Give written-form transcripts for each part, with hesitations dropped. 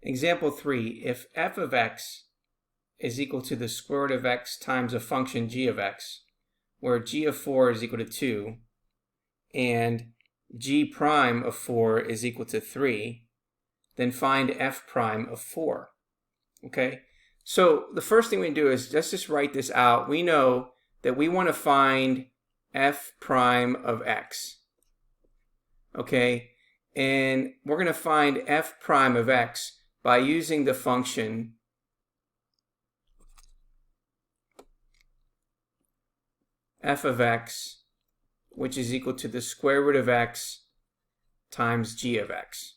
Example 3, if f of x is equal to the square root of x times a function g of x, where g of 4 is equal to 2, and g prime of 4 is equal to 3, then find f prime of 4. Okay, so the first thing we do is let's just write this out. We know that we want to find f prime of x. Okay, and we're going to find f prime of x by using the function f of x, which is equal to the square root of x times g of x.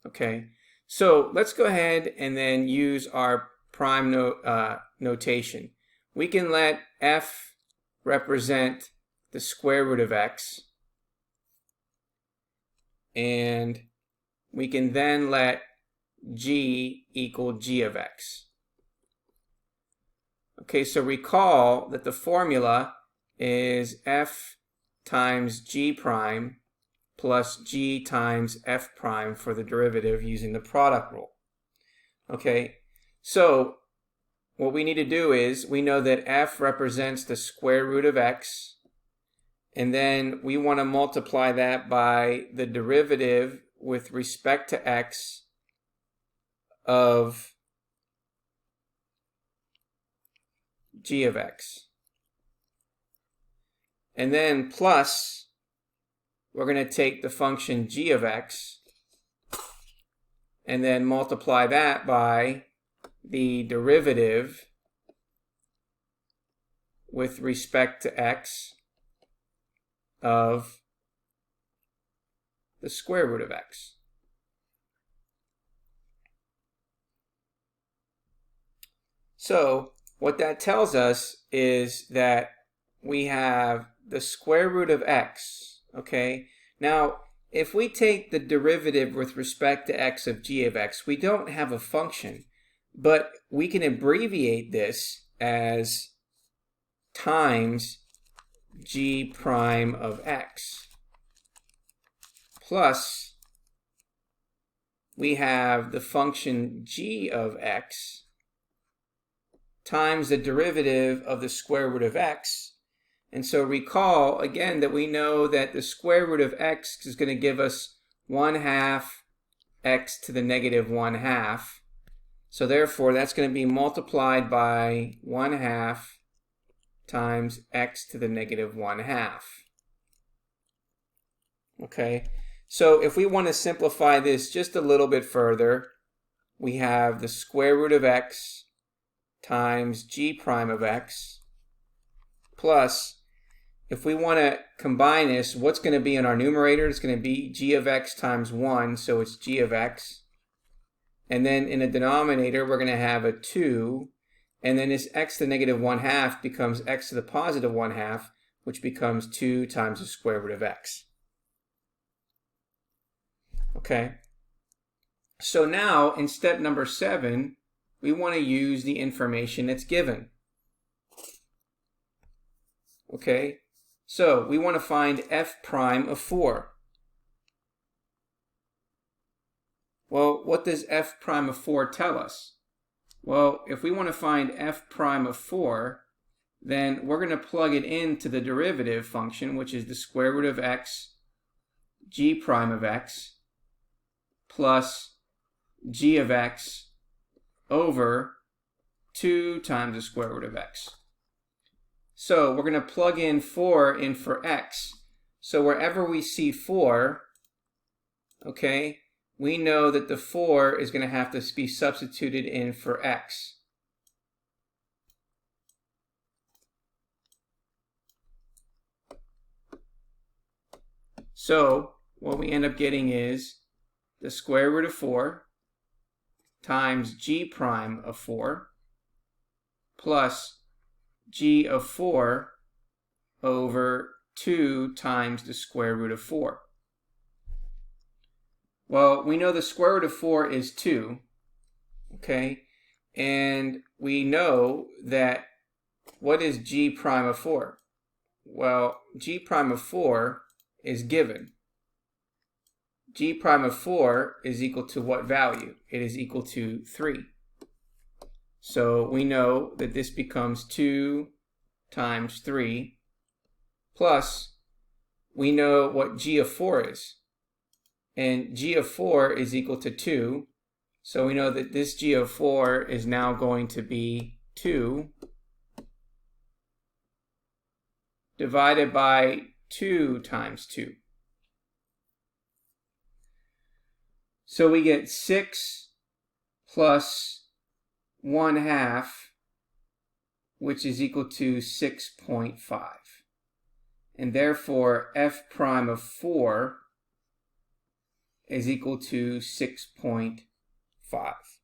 Okay, so let's go ahead and then use our prime notation. We can let f represent the square root of x, and we can then let g equal g of x. Okay, so recall that the formula is f times g prime plus g times f prime for the derivative using the product rule. Okay, so what we need to do is we know that f represents the square root of x, and then we want to multiply that by the derivative with respect to x of g of x. And then plus, we're going to take the function g of x and then multiply that by the derivative with respect to x of the square root of x. So what that tells us is that we have the square root of x. Okay, now if we take the derivative with respect to x of g of x, we don't have a function, but we can abbreviate this as times g prime of x, plus we have the function g of x times the derivative of the square root of x. And so recall again that we know that the square root of x is going to give us 1/2 x to the negative 1/2. So therefore that's going to be multiplied by 1/2 times x to the negative 1/2. Okay, so if we want to simplify this just a little bit further, we have the square root of x times g prime of x, plus if we want to combine this, what's going to be in our numerator? It's going to be g of x times 1, so it's g of x. And then in the denominator, we're going to have a 2. And then this x to the negative 1/2 becomes x to the positive 1/2, which becomes 2 times the square root of x. Okay. So now, in step number 7, we want to use the information that's given. Okay. So we want to find f prime of 4. Well, what does f prime of 4 tell us? Well, if we want to find f prime of 4, then we're going to plug it into the derivative function, which is the square root of x, g prime of x, plus g of x over 2 times the square root of x. So we're going to plug in 4 in for x. So wherever we see 4, okay, we know that the 4 is going to have to be substituted in for x. So what we end up getting is the square root of 4 times g prime of 4 plus g of 4 over 2 times the square root of 4. Well, we know the square root of 4 is 2, okay? And we know that what is g prime of 4? Well, g prime of 4 is given. g prime of 4 is equal to what value? It is equal to 3. So we know that this becomes 2 times 3 plus we know what g of 4 is. And g of 4 is equal to 2. So we know that this g of 4 is now going to be 2 divided by 2 times 2. So we get 6 plus 1/2, which is equal to 6.5. And therefore, f prime of 4 is equal to 6.5.